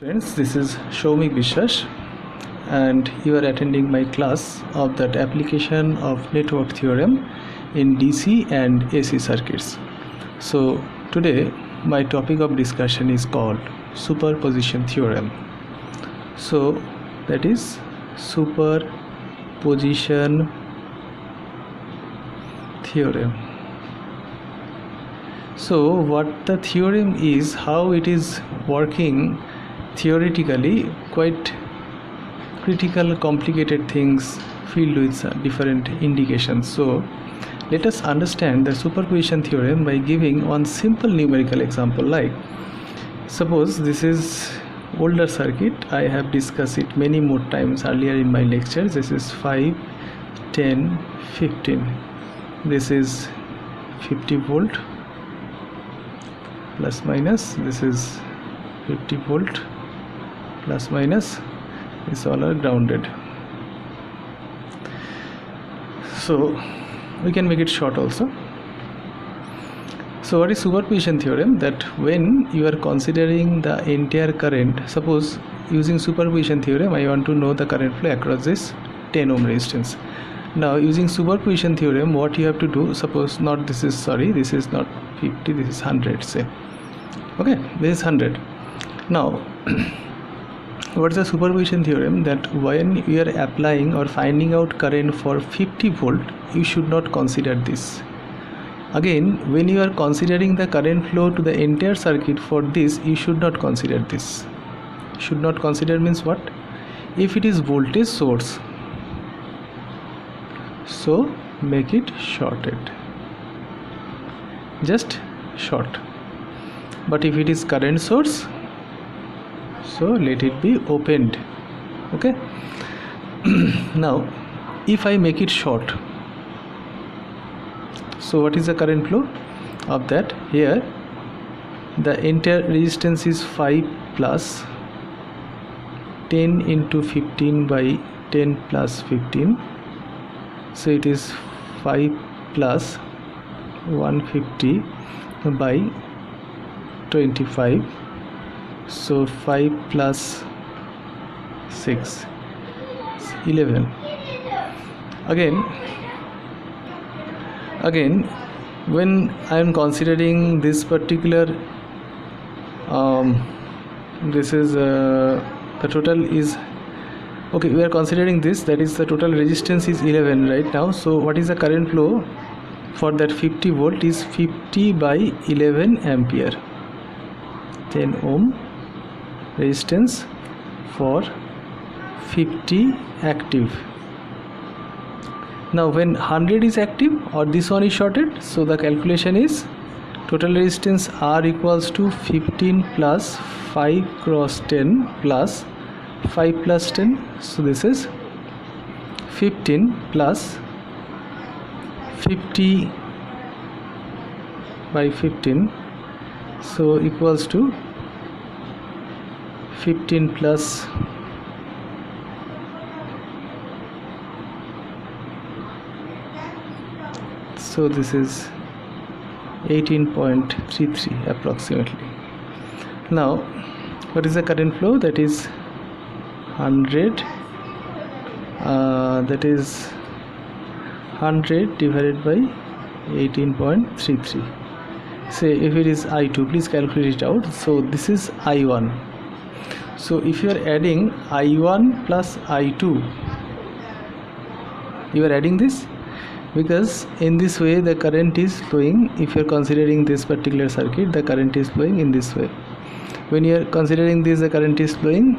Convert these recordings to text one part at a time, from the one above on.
Friends, this is Shomik Bishwas and you are attending my class of that application of network theorem in DC and AC circuits. So today my topic of discussion is called superposition theorem. So that is superposition theorem. So what the theorem is, how it is working theoretically, quite critical, complicated things filled with different indications. So let us understand the superposition theorem by giving one simple numerical example. Like suppose this is older circuit, I have discussed it many more times earlier in my lectures. This is 5, 10, 15. This is 50 volt plus minus. This is 50 volt plus minus. This all are grounded. So we can make it short also. So what is superposition theorem? That when you are considering the entire current, suppose using superposition theorem I want to know the current flow across this 10 ohm resistance. Now using superposition theorem, what you have to do, suppose not this is this is not 50, this is 100, say. Okay, this is 100. Now what is the superposition theorem? That when you are applying or finding out current for 50 volt, you should not consider this. Again, when you are considering the current flow to the entire circuit for this, you should not consider this. Should not consider means what? If it is voltage source, so make it shorted, just short. But if it is current source, so let it be opened. Okay. Now if I make it short, so what is the current flow of that? Here the entire resistance is 5 plus 10 into 15 by 10 plus 15, so it is 5 plus 150 by 25, so 5 plus 6 11. Again when I am considering this particular this is the total is okay, we are considering this, that is the total resistance is 11 right now. So what is the current flow for that 50 volt is 50 by 11 ampere, 10 ohm resistance for 50 active. Now when 100 is active or this one is shorted, so the calculation is total resistance R equals to 15 plus 5 cross 10 plus 5 plus 10, so this is 15 plus 50 by 15, so equals to 15 plus 18.33 so this is 18.33 approximately. Now what is the current flow? That is 100 that is 100 divided by 18.33. say if it is I2, please calculate it out. So this is I1. So if you are adding I1 plus I2, you are adding this, because in this way the current is flowing. If you are considering this particular circuit, the current is flowing in this way. When you are considering this, the current is flowing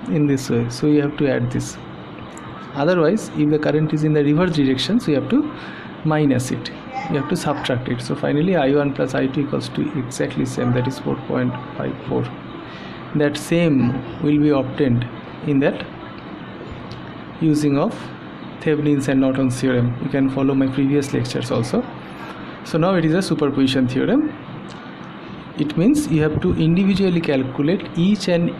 in this way, so you have to add this. Otherwise, if the current is in the reverse direction, so you have to minus it, you have to subtract it. So finally I1 plus I2 equals to exactly same, that is 4.54. that same will be obtained in that using of Thevenin's and Norton's theorem. You can follow my previous lectures also. So now it is a superposition theorem. It means you have to individually calculate each and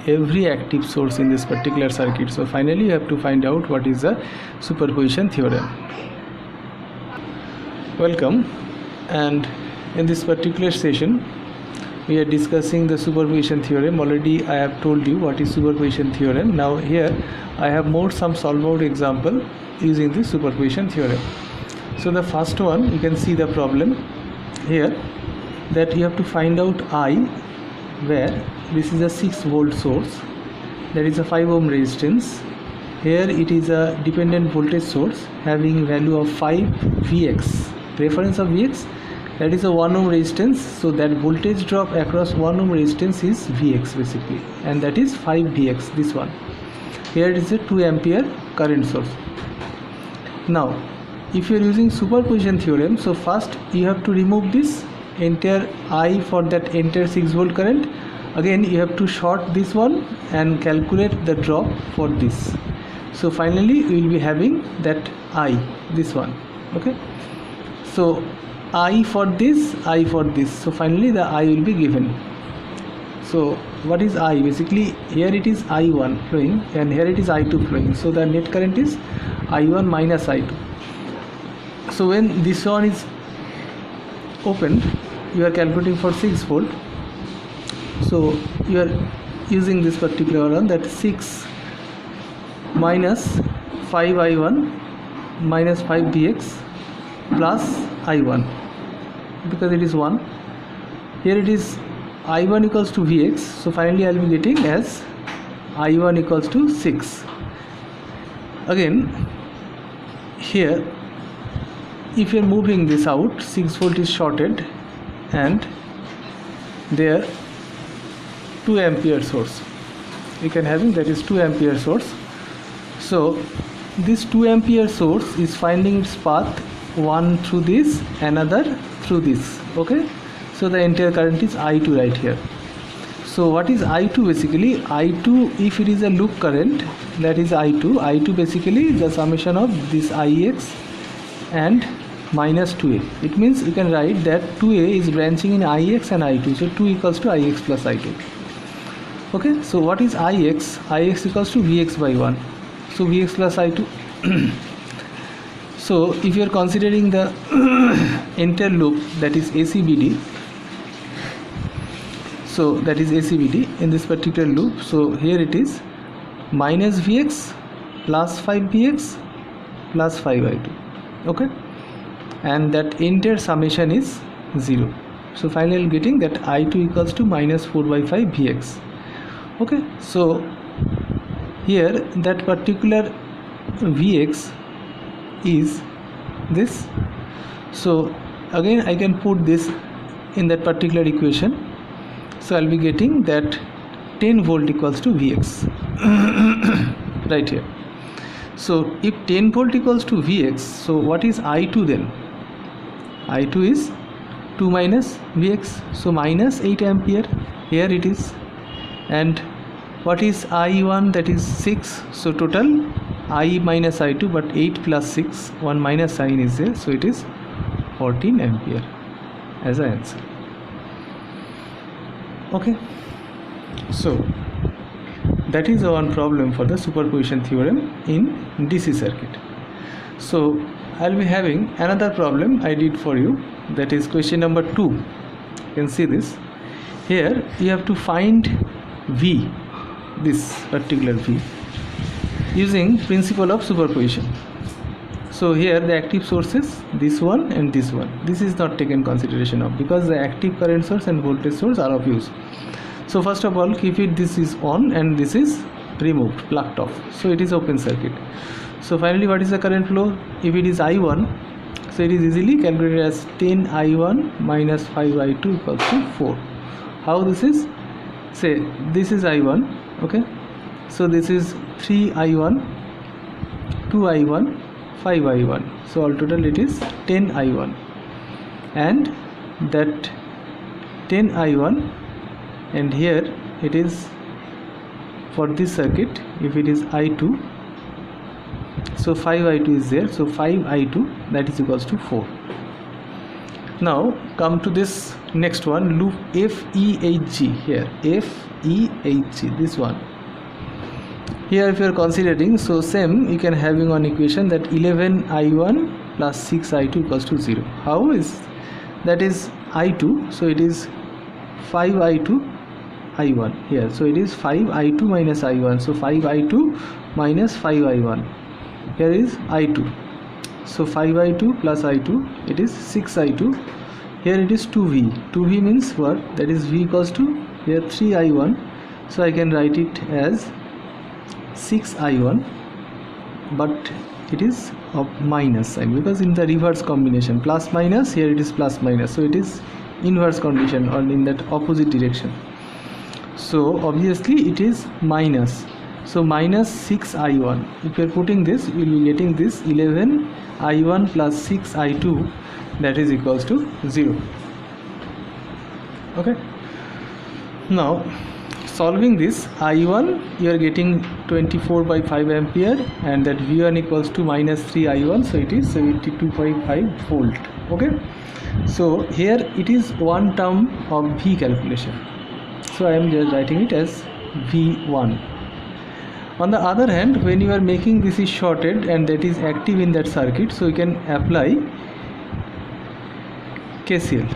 every active source in this particular circuit. So finally you have to find out what is the superposition theorem. Welcome, and in this particular session we are discussing the superposition theorem. Already I have told you what is superposition theorem. Now here I have some solved out example using the superposition theorem. So the first one, you can see the problem here, that you have to find out I, where this is a 6 volt source, there is a 5 ohm resistance. Here it is a dependent voltage source having value of 5 Vx, reference of Vx, that is a 1 ohm resistance. So that voltage drop across 1 ohm resistance is Vx basically, and that is 5 Dx, this one. Here it is a 2 ampere current source. Now if you are using superposition theorem, so first you have to remove this entire I for that entire 6 volt current. Again you have to short this one and calculate the drop for this. So finally you will be having that I, this one. Okay, so I for this, I for this, so finally the I will be given. So what is I? Basically here it is I1 flowing and here it is I2 flowing, so the net current is I1 minus I2. So when this one is opened, you are calculating for 6 volt, so you are using this particular one, that 6 minus 5I1 minus 5 Vx plus I1, because it is 1. Here it is I1 equals to Vx, so finally I will be getting as I1 equals to 6. Again here if you are moving this out, 6 volt is shorted and there 2 ampere source you can having, that is 2 ampere source. So this 2 ampere source is finding its path, one through this, another through this. Okay, so the entire current is I2 right here. So what is I2? Basically I2, if it is a loop current, that is I2 basically is the summation of this Ix and minus 2a. It means you can write that 2a is branching in Ix and I2, so 2 equals to Ix plus I2. Okay, so what is Ix? Ix equals to Vx by 1, so Vx plus I2. So if you are considering the entire loop, that is ACBD, so that is ACBD in this particular loop, so here it is minus Vx plus 5 Vx plus 5 I2. Okay, and that entire summation is 0. So finally getting that I2 equals to minus 4 by 5 Vx. Okay, so here that particular Vx is this. So again I can put this in that particular equation. So I'll be getting that 10 volt equals to Vx right here. So if 10 volt equals to Vx, so what is I2 then? I2 is 2 minus Vx, so minus 8 ampere, here it is. And what is I1? That is 6, so total I minus I2, but 8 plus 6, 1 minus sign is there, so it is 14 ampere as an answer. Okay, so that is one problem for the superposition theorem in DC circuit. So I'll be having another problem I did for you, that is question number 2. You can see this here. You have to find V, this particular V, using principle of superposition. So here the active sources, this one and this one, this is not taken consideration of because the active current source and voltage source are of use. So first of all, if this is on and this is removed, plucked off, so it is open circuit. So finally what is the current flow? If it is I1, so it is easily calculated as 10 I1 minus 5 I2 equals to 4. How this is? Say this is I1, okay, so this is 3 I1, 2 I1, 5 I1, so all total it is 10 I1, and that 10 I1, and here it is for this circuit, if it is I2, so 5 I2 is there, so 5 I2, that is equals to 4. Now come to this next one, loop FEHG. Here FEHG, this one. Here if you are considering, so same you can having one equation, that 11 I1 plus 6 I2 equals to 0. How is that? Is I2, so it is 5i2 I1 here. So it is 5i2 minus I1. So 5i2 minus 5i1. Here is I2. So 5i2 plus I2, it is 6i2. Here it is 2v. 2v means what? That is v equals to here 3i1. So I can write it as 6i1, but it is of minus sign because in the reverse combination, plus minus, here it is plus minus. So it is inverse condition or in that opposite direction. So obviously it is minus. So minus 6i1. If you are putting this, you will be getting this 11i1 plus 6i2, that is equals to 0. Okay. Now solving this, I1 you are getting 24 by 5 ampere, and that V1 equals to minus 3i1, so it is 72.5 volt. Okay. So here it is one term of V calculation. So I am just writing it as V1. On the other hand, when you are making this is shorted and that is active in that circuit, so you can apply KCL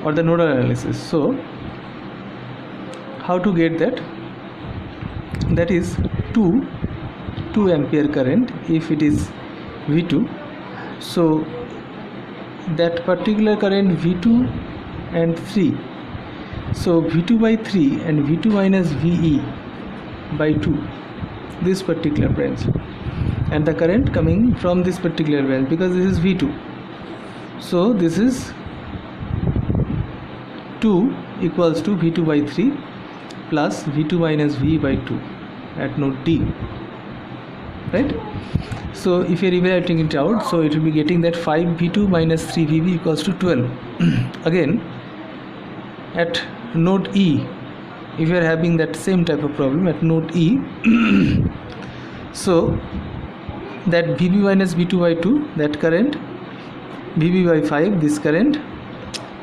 or the nodal analysis. So how to get that? That is 2 ampere current if it is V2. So that particular current V2 and 3. So V2 by 3 and V2 minus VE by 2, this particular branch, and the current coming from this particular branch because this is V2. So this is 2 equals to V2 by 3 plus V2 minus V by 2 at node D, right? So if you are evaluating it out, so it will be getting that 5V2 minus 3VB equals to 12. Again at node E, if you are having that same type of problem at node E, so that VB minus V2 by 2, that current VB by 5, this current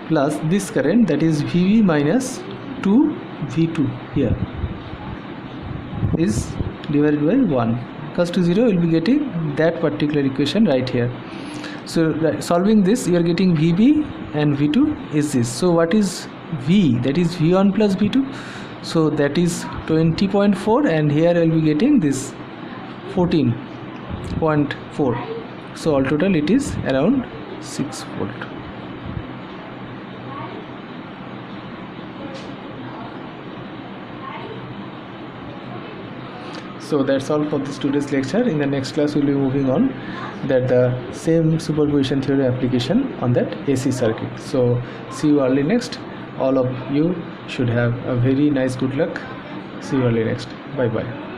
plus this current, that is VB minus 2 V2 here is divided by 1 equals to 0. You will be getting that particular equation right here. So solving this, you are getting VB and V2 is this. So what is V? That is V1 plus V2. So that is 20.4, and here I will be getting this 14.4. So all total it is around 6 volt. So that's all for this today's lecture. In the next class we'll be moving on that the same superposition theory application on that AC circuit. So see you early next. All of you should have a very nice good luck. See you early next. Bye bye.